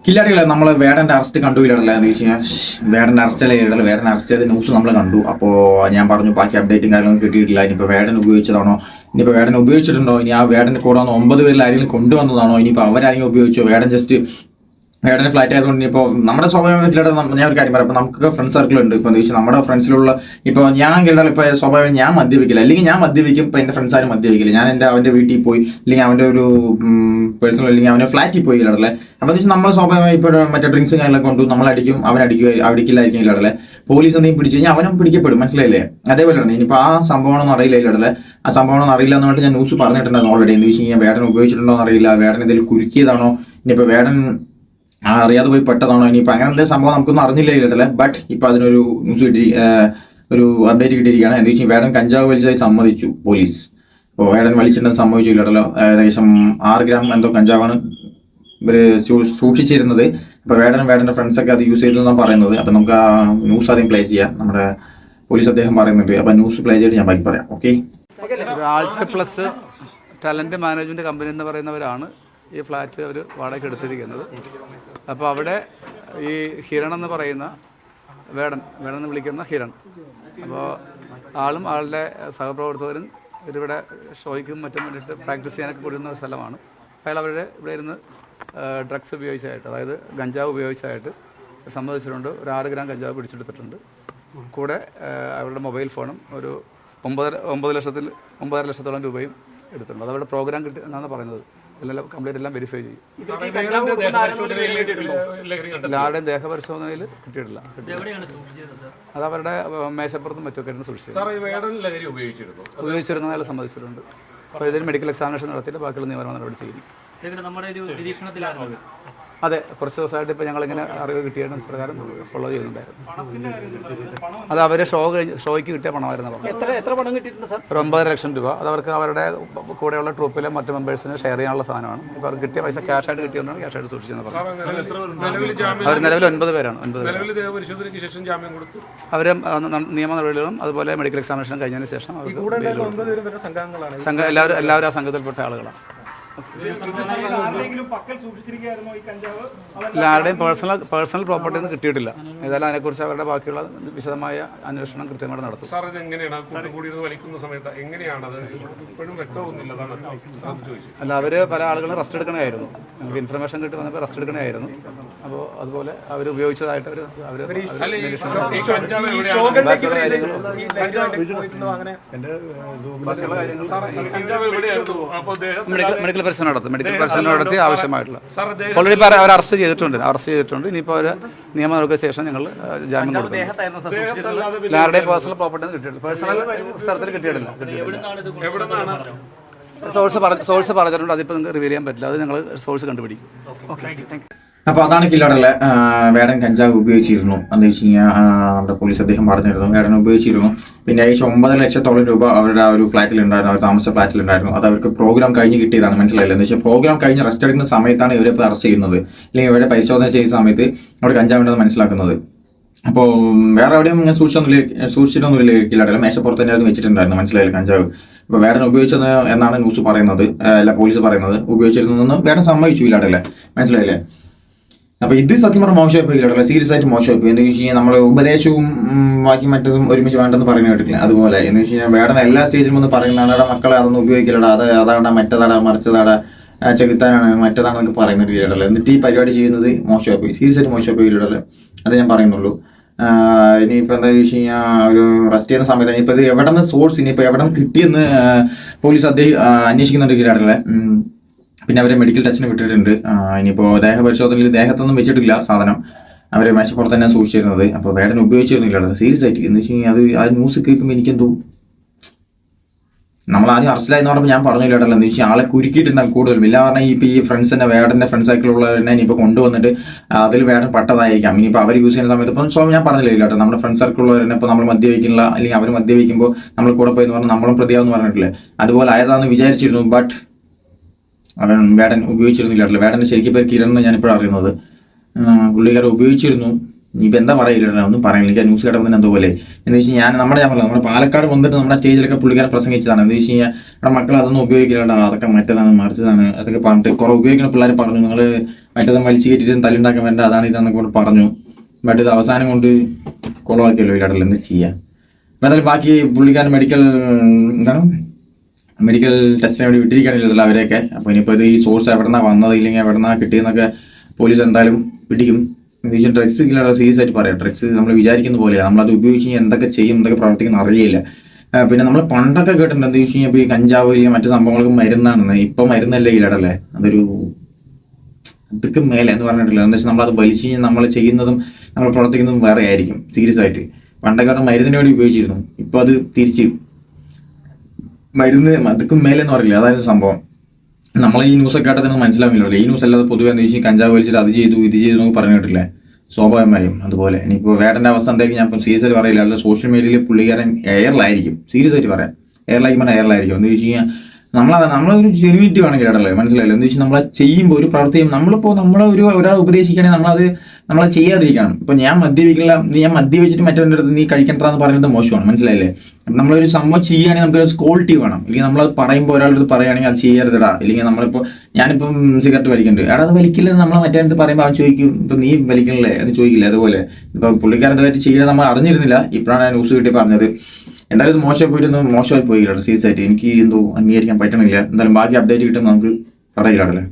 കില്ലാടികളെ നമ്മൾ വേടൻ്റെ അറസ്റ്റ് കണ്ടു ഇല്ലടല്ല എന്ന് വെച്ച് കഴിഞ്ഞാൽ വേടൻ്റെ അറസ്റ്റല്ലേ ഇടല വേടൻ അറസ്റ്റ് ചെയ്ത ന്യൂസ് നമ്മൾ കണ്ടു. അപ്പോൾ ഞാൻ പറഞ്ഞു ബാക്കി അപ്ഡേറ്റും കാര്യങ്ങളൊന്നും കിട്ടിയിട്ടില്ല. ഇനിയിപ്പോൾ വേടൻ ഉപയോഗിച്ചതാണോ, ഇനിയിപ്പോൾ വേടൻ ഉപയോഗിച്ചിട്ടുണ്ടോ, ഇനി ആ വേടൻ്റെ കൂടെ വന്ന് 9 പേരിൽ ആരെങ്കിലും കൊണ്ടുവന്നതാണോ, ഇനിയിപ്പോൾ അവരാരെങ്കിലും ഉപയോഗിച്ചോ, വേടൻ ജസ്റ്റ് വേടൻ്റെ ഫ്ലാറ്റ് ആയതുകൊണ്ട് ഇപ്പോൾ നമ്മുടെ സ്വാഭാവികമായിട്ട് ഞാൻ ഒരു കാര്യം പറയാം. ഇപ്പോൾ നമുക്ക് ഫ്രണ്ട് സർക്കിൾ ഉണ്ട്. ഇപ്പോൾ എന്താ വെച്ചാൽ നമ്മുടെ ഫ്രണ്ട്സിലുള്ള ഇപ്പോൾ ഞാൻ കേട്ടാൽ ഇപ്പോൾ സ്വാഭാവികം ഞാൻ മദ്യപിക്കില്ല, അല്ലെങ്കിൽ ഞാൻ മദ്യപിക്കും. ഇപ്പോൾ എൻ്റെ ഫ്രണ്ട്സ് ആരും മദ്യപിക്കില്ല. ഞാൻ അവൻ്റെ വീട്ടിൽ പോയി അല്ലെങ്കിൽ അവൻ്റെ ഒരു പേഴ്സണൽ അല്ലെങ്കിൽ അവൻ്റെ ഫ്ലാറ്റിൽ പോയി ഇല്ലടല്ലേ. അപ്പോൾ എന്ന് വെച്ചാൽ നമ്മൾ സ്വാഭാവികമായി ഇപ്പോൾ മറ്റേ ഡ്രിങ്ക്സും കാര്യങ്ങളൊക്കെ കൊണ്ടു നമ്മളടിക്കും, അടിക്കില്ലായിരിക്കും ഇല്ലടല്ലേ. പോലീസ് എന്തെങ്കിലും പിടിച്ചു കഴിഞ്ഞാൽ അവനും പിടിക്കപ്പെടും, മനസ്സിലായില്ലേ? അതേപോലെയാണ് ഇനിയിപ്പോൾ ആ സംഭവമാണെന്ന് അറിയില്ല ഇല്ലടല്ലേ. ആ സംഭവമാണെന്ന് അറിയില്ല എന്ന് പറഞ്ഞിട്ട് ഞാൻ ന്യൂസ് പറഞ്ഞിട്ടുണ്ടായിരുന്നു ഓൾറെഡി. എന്ന് വെച്ച് കഴിഞ്ഞാൽ വേടൻ ഉപയോഗിച്ചിട്ടുണ്ടോ എന്നറിയില്ല, വേടൻ എന്തെങ്കിലും കുരുക്കിയതാണോ, ഇനിയിപ്പോൾ വേടൻ അറിയാതെ പോയി പെട്ടതാണോ, ഇനിയിപ്പോൾ അങ്ങനെ എന്തെങ്കിലും സംഭവം നമുക്കൊന്നും അറിഞ്ഞില്ല ഇല്ലല്ലേ. ബട്ട് ഇപ്പോൾ അതിനൊരു ന്യൂസ് കിട്ടി, ഒരു അപ്ഡേറ്റ് കിട്ടിയിരിക്കുകയാണ്. എന്താ വെച്ചാൽ വേടൻ കഞ്ചാവ് വലിച്ചതായി സമ്മതിച്ചു പോലീസ്. അപ്പോൾ വേടൻ വലിച്ചിട്ടുണ്ടെന്ന് സംഭവിച്ചു ഇല്ലല്ലോ. ഏകദേശം 6 ഗ്രാം എന്തോ കഞ്ചാവാണ് ഇവർ സൂക്ഷിച്ചിരുന്നത്. അപ്പോൾ വേടൻ്റെ ഫ്രണ്ട്സൊക്കെ അത് യൂസ് ചെയ്തെന്നാണ് പറയുന്നത്. അപ്പോൾ നമുക്ക് ആ ന്യൂസ് ആദ്യം പ്ലേ ചെയ്യാം. നമ്മുടെ പോലീസ് അദ്ദേഹം പറയുന്നുണ്ട്. അപ്പോൾ ന്യൂസ് പ്ലേ ചെയ്തിട്ട് ഞാൻ ബാക്കി പറയാം. Okay. Alt plus talent management company എന്ന് പറയുന്നവരാണ് ഈ ഫ്ലാറ്റ് അവർ വാടകയ്ക്ക് എടുത്തിരിക്കുന്നത്. അപ്പോൾ അവിടെ ഈ ഹിരൺ എന്ന് പറയുന്ന വേടൻ എന്ന് വിളിക്കുന്ന ഹിരൺ, അപ്പോൾ ആളും ആളുടെ സഹപ്രവർത്തകരും ഇതിവിടെ ഷോയ്ക്കും മറ്റും വേണ്ടിയിട്ട് പ്രാക്ടീസ് ചെയ്യാനൊക്കെ കൂടുന്ന ഒരു സ്ഥലമാണ്. അയാൾ അവരുടെ ഇവിടെ ഇരുന്ന് ഡ്രഗ്സ് ഉപയോഗിച്ചായിട്ട്, അതായത് ഗഞ്ചാവ് ഉപയോഗിച്ചായിട്ട് സമ്മതിച്ചിട്ടുണ്ട്. ഒരു 6 ഗ്രാം കഞ്ചാവ് പിടിച്ചെടുത്തിട്ടുണ്ട്. കൂടെ അവരുടെ മൊബൈൽ ഫോണും ഒരു 9 ലക്ഷത്തോളം രൂപയും എടുത്തിട്ടുണ്ട്. അതവിടെ പ്രോഗ്രാം കിട്ടി എന്നാണ് പറയുന്നത്. എല്ലാം കംപ്ലീറ്റ് എല്ലാം വെരിഫൈ ചെയ്യും. എല്ലാവരുടെയും ദേഹപരിശോധനയിൽ കിട്ടിയിട്ടില്ല. അത് അവരുടെ മേശപ്പുറത്തും മറ്റൊക്കെ സൂക്ഷിച്ചു ഉപയോഗിച്ചിരുന്ന അയാൾ സമ്മതിച്ചിട്ടുണ്ട്. അപ്പോൾ ഇതിന് മെഡിക്കൽ എക്സാമിനേഷൻ നടത്തിയിട്ട് ബാക്കിയുള്ള നിയമപരമായ നടപടി ചെയ്യും. അതെ, കുറച്ച് ദിവസമായിട്ട് ഇപ്പോൾ ഞങ്ങളിങ്ങനെ അറിവ് കിട്ടിയതിന് പ്രകാരം ഫോളോ ചെയ്യുന്നുണ്ടായിരുന്നു. അത് അവർ ഷോയ്ക്ക് കിട്ടിയ പണമായിരുന്നു പറഞ്ഞത്. എത്ര പണം കിട്ടിയിട്ടുണ്ട് സാർ? ഒരു 9 ലക്ഷം രൂപ. അത് അവർക്ക് അവരുടെ കൂടെയുള്ള ട്രൂപ്പിലെ മറ്റ് മെമ്പേഴ്സിന് ഷെയർ ചെയ്യാനുള്ള സാധനമാണ്. അപ്പോൾ അവർക്ക് കിട്ടിയ പൈസ ക്യാഷായിട്ട് കിട്ടിയതുകൊണ്ടാണ് ക്യാഷായിട്ട് സൂക്ഷിച്ചെന്ന് പറഞ്ഞത്. അവർ നിലവിൽ 9 പേരാണ്. 9 പേര് അവർ നിയമ നടപടികളും അതുപോലെ മെഡിക്കൽ എക്സാമിനേഷൻ കഴിഞ്ഞതിന് ശേഷം എല്ലാവരും ആ സംഘത്തിൽപ്പെട്ട ആളുകളാണ്. ആരുടെയും പേഴ്സണൽ പ്രോപ്പർട്ടി ഒന്നും കിട്ടിയിട്ടില്ല. ഏതായാലും അതിനെക്കുറിച്ച് അവരുടെ ബാക്കിയുള്ള വിശദമായ അന്വേഷണം കൃത്യമായിട്ട് നടത്തും. അല്ല, അവര് പല ആളുകളും റെസ്റ്റ് എടുക്കണമായിരുന്നു. നമുക്ക് ഇൻഫർമേഷൻ കിട്ടി വന്നപ്പോൾ റെസ്റ്റ് എടുക്കണമായിരുന്നു. അപ്പോൾ അതുപോലെ അവർ ഉപയോഗിച്ചതായിട്ട് അവർ മെഡിക്കൽ പരിശോധന നടത്തി ആവശ്യമായിട്ടുള്ള ഓൾറെഡി അവർ അറസ്റ്റ് ചെയ്തിട്ടുണ്ട്. ഇനിയിപ്പോൾ അവർ നിയമ നടപടിക്ക് ശേഷം ഞങ്ങൾ ജാമ്യം കൊടുക്കും. എല്ലാവരുടെയും പേഴ്സണൽ പ്രോപ്പർട്ടി കിട്ടിയിട്ടില്ല, പേഴ്സണൽ സ്ഥലത്തിൽ കിട്ടിയിട്ടില്ല. സോഴ്സ് പറഞ്ഞിട്ടുണ്ട്. അതിപ്പോൾ നിങ്ങൾക്ക് റിവീൽ ചെയ്യാൻ പറ്റില്ല. അത് ഞങ്ങൾ സോഴ്സ് കണ്ടുപിടിക്കും. അപ്പോൾ അതാണ് കില്ലാടല്ലേ. വേടൻ കഞ്ചാവ് ഉപയോഗിച്ചിരുന്നു എന്ന് വെച്ച് കഴിഞ്ഞാൽ നമ്മുടെ പോലീസ് അദ്ദേഹം പറഞ്ഞിരുന്നു. വേടൻ ഉപയോഗിച്ചിരുന്നു. പിന്നെ ഏകദേശം 9 ലക്ഷത്തോളം രൂപ അവരുടെ ആ ഒരു ഫ്ലാറ്റിലുണ്ടായിരുന്നു, അവർ താമസ ഫ്ലാറ്റിലുണ്ടായിരുന്നു. അത് അവർക്ക് പ്രോഗ്രാം കഴിഞ്ഞ് കിട്ടിയതാണ്, മനസ്സിലായില്ല. എന്ന് വെച്ചാൽ പ്രോഗ്രാം കഴിഞ്ഞ് റെസ്റ്റ് എടുക്കുന്ന സമയത്താണ് ഇവരെ ഇപ്പോൾ അറസ്റ്റ് ചെയ്യുന്നത്, അല്ലെങ്കിൽ ഇവരെ പരിശോധന ചെയ്യുന്ന സമയത്ത് അവിടെ കഞ്ചാവുണ്ടെന്ന് മനസ്സിലാക്കുന്നത്. അപ്പോൾ വേറെ എവിടെയും ഇങ്ങനെ സൂക്ഷിച്ചിട്ടൊന്നുമില്ല കില്ലാടല്ലേ. മേശപ്പുറത്ത് തന്നെ അത് വെച്ചിട്ടുണ്ടായിരുന്നു, മനസ്സിലായില്ല കഞ്ചാവ്. ഇപ്പോൾ വേടൻ ഉപയോഗിച്ചത് എന്നാണ് ന്യൂസ് പറയുന്നത്, അല്ല പോലീസ് പറയുന്നത്. ഉപയോഗിച്ചിരുന്നതെന്ന് വേടൻ സമ്മതിച്ചു ഇല്ലാടല്ലേ, മനസ്സിലായില്ലേ. അപ്പോൾ ഇത് സത്യം പറഞ്ഞാൽ മോശമായി ഇല്ല, സീരിയസ് ആയിട്ട് മോശമായി. എന്ന് വെച്ച് കഴിഞ്ഞാൽ നമ്മൾ ഉപദേശവും ബാക്കി മറ്റതും ഒരുമിച്ച് വേണ്ടെന്ന് പറഞ്ഞു കേട്ടില്ല. അതുപോലെ എന്ന് വെച്ച് കഴിഞ്ഞാൽ വേടൻ എല്ലാ സ്റ്റേജിലും ഒന്ന് പറയുന്നതാണ്, മക്കളെ അതൊന്നും ഉപയോഗിക്കില്ലടാ, അതാണ് മറ്റേതാടാ മറിച്ചതാടാ ചെകുത്താനാണ് മറ്റേതാണെന്നൊക്കെ പറയുന്നത് ഇല്ലടല്ലേ. എന്നിട്ട് ഈ പരിപാടി ചെയ്യുന്നത് മോശമായി, സീരിയസ് ആയിട്ട് മോശമായി ഇല്ലടല്ലേ. അത് ഞാൻ പറയുന്നുള്ളൂ. ഇനിയിപ്പോൾ എന്താ വെച്ച് കഴിഞ്ഞാൽ ഒരു റെസ്റ്റ് ചെയ്യുന്ന സമയത്ത് ഇനിയിപ്പോൾ ഇത് എവിടെ നിന്ന് സോഴ്സ്, ഇനിയിപ്പോൾ എവിടെ നിന്ന് കിട്ടിയെന്ന് പോലീസ് അദ്ദേഹം അന്വേഷിക്കുന്നുണ്ട് ഇല്ലടല്ലേ. പിന്നെ അവരെ മെഡിക്കൽ ടെസ്റ്റിന് വിട്ടിട്ടുണ്ട്. ഇനിയിപ്പോൾ ദേഹപരിശോധനയിൽ ദേഹത്തൊന്നും വെച്ചിട്ടില്ല സാധനം, അവരെ മേശപ്പുറത്ത് തന്നെ സൂക്ഷിച്ചിരുന്നത്. അപ്പോൾ വേടൻ ഉപയോഗിച്ചിരുന്നില്ല സീരിയസ് ആയിട്ട്. എന്ന് വെച്ച് കഴിഞ്ഞാൽ അത് ന്യൂസ് കേൾക്കുമ്പോൾ എനിക്കെന്തോ, നമ്മൾ ആദ്യം അറസ്റ്റിലായെന്ന് പറയുമ്പോൾ ഞാൻ പറഞ്ഞില്ലല്ലോ. എന്ന് വെച്ചാൽ ആളെ കുരുക്കിയിട്ടുണ്ടാകും കൂടുതലും. ഇല്ല പറഞ്ഞാൽ ഇപ്പോൾ ഈ ഫ്രണ്ട്സിൻ്റെ വേടൻ്റെ ഫ്രണ്ട്സ് സർക്കിളുള്ളവരെന്നെ ഇനിയിപ്പോൾ കൊണ്ടുവന്നിട്ട് അതിൽ വേടൻ പെട്ടതായിരിക്കാം. ഇനിയിപ്പോൾ അവർ യൂസ് ചെയ്യുന്ന സമയത്ത് ഇപ്പം ഞാൻ പറഞ്ഞില്ല കേട്ടോ, നമ്മുടെ ഫ്രണ്ട്സ് സർക്കിളുള്ളവരെന്നെ ഇപ്പോൾ നമ്മൾ മദ്യപിക്കില്ല, അല്ലെങ്കിൽ അവർ മദ്യപിക്കുമ്പോൾ നമ്മൾ കൂടെ പോയെന്ന് പറഞ്ഞാൽ നമ്മളും പ്രതിയാവെന്ന് പറഞ്ഞിട്ടില്ലേ, അതുപോലെ ആയതാണെന്ന് വിചാരിച്ചിരുന്നു. ബട്ട് വേടൻ ഉപയോഗിച്ചിരുന്നില്ല. വേടൻ്റെ ശരിക്കും പേര് കിരൺ എന്ന് ഞാനിപ്പോഴും അറിയുന്നത്. പുള്ളിക്കാരെ ഉപയോഗിച്ചിരുന്നു. ഇനിയിപ്പോൾ എന്താ പറയില്ല, ഒന്നും പറയില്ല. എനിക്ക് ന്യൂസ് കേട്ടപ്പോൾ എന്തോ പോലെ എന്ന് വെച്ച് ഞാൻ പറഞ്ഞത് നമ്മുടെ പാലക്കാട് വന്നിട്ട് നമ്മുടെ സ്റ്റേജിലൊക്കെ പുള്ളിക്കാരൻ പ്രസംഗിച്ചതാണ്. എന്ന് വെച്ച് കഴിഞ്ഞാൽ നമ്മുടെ മക്കൾ അതൊന്നും ഉപയോഗിക്കില്ല, അതൊക്കെ മറ്റേതാണ് മറിച്ചതാണ് അതൊക്കെ പറഞ്ഞിട്ട് കുറെ ഉപയോഗിക്കുന്ന പിള്ളേർ പറഞ്ഞു, നിങ്ങൾ മറ്റേത് വലിച്ചു കയറ്റിട്ട് തല്ലുണ്ടാക്കാൻ വേണ്ട, അതാണ് ഇതെന്നൊക്കെ കൊണ്ട് പറഞ്ഞു. ബട്ട് ഇത് അവസാനം കൊണ്ട് കുളമാക്കിയല്ലോ ഈ കടലിൽ, എന്ത് ചെയ്യാം. അപ്പം എന്തായാലും ബാക്കി പുള്ളിക്കാരൻ മെഡിക്കൽ ടെസ്റ്റിന് വേണ്ടി വിട്ടിരിക്കുകയാണില്ല അവരെയൊക്കെ. അപ്പോൾ ഇനിയിപ്പോൾ ഇത് ഈ സോഴ്സ് എവിടെ നിന്നാണ് വന്നത്, ഇല്ലെങ്കിൽ എവിടെ നിന്നാണ് കിട്ടിയെന്നൊക്കെ പോലീസ് എന്തായാലും പിടിക്കും. എന്ന് വെച്ചാൽ ഡ്രഗ്സ് ഇല്ലാതെ സീരിയസ് ആയിട്ട് പറയാം. ഡ്രഗ്സ് നമ്മൾ വിചാരിക്കുന്ന പോലെയാണ്, നമ്മളത് ഉപയോഗിച്ച് എന്തൊക്കെ ചെയ്യും, എന്തൊക്കെ പ്രവർത്തിക്കുന്ന അറിയില്ല. പിന്നെ നമ്മൾ പണ്ടൊക്കെ കേട്ടിട്ടുണ്ട് എന്താ വെച്ച് കഴിഞ്ഞാൽ ഇപ്പോൾ ഈ കഞ്ചാവ് ഇല്ലെങ്കിൽ മറ്റു സംഭവങ്ങൾക്ക് മരുന്നാണെന്ന്. ഇപ്പം മരുന്നല്ലേ ഈ ഇടല്ലേ, അതൊരു അതൊക്കെ മേലെ എന്ന് പറഞ്ഞിട്ടില്ല. എന്താ വെച്ചാൽ നമ്മളത് വലിച്ചു കഴിഞ്ഞാൽ നമ്മൾ ചെയ്യുന്നതും നമ്മൾ പ്രവർത്തിക്കുന്നതും വേറെ ആയിരിക്കും സീരിയസ് ആയിട്ട്. പണ്ടൊക്കെ മരുന്നിന് വേണ്ടി ഉപയോഗിച്ചിരുന്നു, ഇപ്പോൾ അത് തിരിച്ച് മരുന്ന് അതൊക്കെ മേലെ എന്ന് പറയില്ല, അതായത് സംഭവം. നമ്മൾ ഈ ന്യൂസൊക്കെ കേട്ടതിന് മനസ്സിലാവില്ലല്ലോ. ഈ ന്യൂസ് അല്ലാതെ പൊതുവെ എന്താ വെച്ചാൽ കഞ്ചാവ് വലിച്ചിട്ട് അത് ചെയ്തു ഇത് ചെയ്തു എന്നൊക്കെ പറഞ്ഞു കേട്ടില്ലേ, സ്വാഭാവികമായും. അതുപോലെ ഇനിയിപ്പോൾ വേടൻ്റെ അവസ്ഥ എന്തായാലും ഞാൻ ഇപ്പം സീരിയസ് ആയിട്ട് പറയില്ല. അല്ല സോഷ്യൽ മീഡിയയിൽ പുള്ളിക്കാരൻ എയറിലായിരിക്കും, സീരിയസ് ആയിട്ട് പറയാം, എയറിലായിരിക്കും. എന്ന് വെച്ച് കഴിഞ്ഞാൽ നമ്മളൊരു ജെനുവിറ്റി വേണമെങ്കിൽ ഇടല്ലേ, മനസ്സിലായില്ല. എന്ന് വെച്ചാൽ നമ്മളെ ചെയ്യുമ്പോൾ ഒരു പ്രവർത്തിയും നമ്മളിപ്പോൾ ഒരാൾ ഉപദേശിക്കുകയാണെങ്കിൽ നമ്മളെ ചെയ്യാതിരിക്കണം. ഇപ്പം ഞാൻ മദ്യപിച്ചിട്ട് മറ്റവൻ്റെ അടുത്ത് നീ കഴിക്കണ്ടെന്ന് പറയുന്നത് മോശമാണ്, മനസ്സിലായില്ലേ. നമ്മളൊരു സംഭവം ചെയ്യുകയാണെങ്കിൽ നമുക്കൊരു ക്വാളിറ്റി വേണം. ഇല്ലെങ്കിൽ നമ്മളത് പറയുമ്പോൾ ഒരാളുടെ അടുത്ത് പറയുകയാണെങ്കിൽ അത് ചെയ്യരുതടാ. ഇല്ലെങ്കിൽ നമ്മളിപ്പോൾ ഞാനിപ്പം സിഗരറ്റ് വലിക്കുന്നുണ്ട്, എടാ അത് വലിക്കില്ലെന്ന് നമ്മൾ മറ്റേ അടുത്ത് പറയുമ്പോൾ അവൻ ചോദിക്കും, ഇപ്പം നീ വലിക്കണല്ലേ എന്ന് ചോദിക്കില്ല. അതുപോലെ ഇപ്പം പുള്ളിക്കാരനായിട്ട് ചെയ്യുന്നത് നമ്മൾ അറിഞ്ഞിരുന്നില്ല, ഇപ്പോഴാണ് ന്യൂസ് കിട്ടി പറഞ്ഞത്. എന്തായാലും ഇത് മോശമായി പോയി സീരിയസ് ആയിട്ട്. എനിക്ക് എന്തോ അംഗീകരിക്കാൻ പറ്റണില്ല. എന്തായാലും ബാക്കി അപ്ഡേറ്റ് കിട്ടും നമുക്ക് പറയില്ലാടല്ലേ.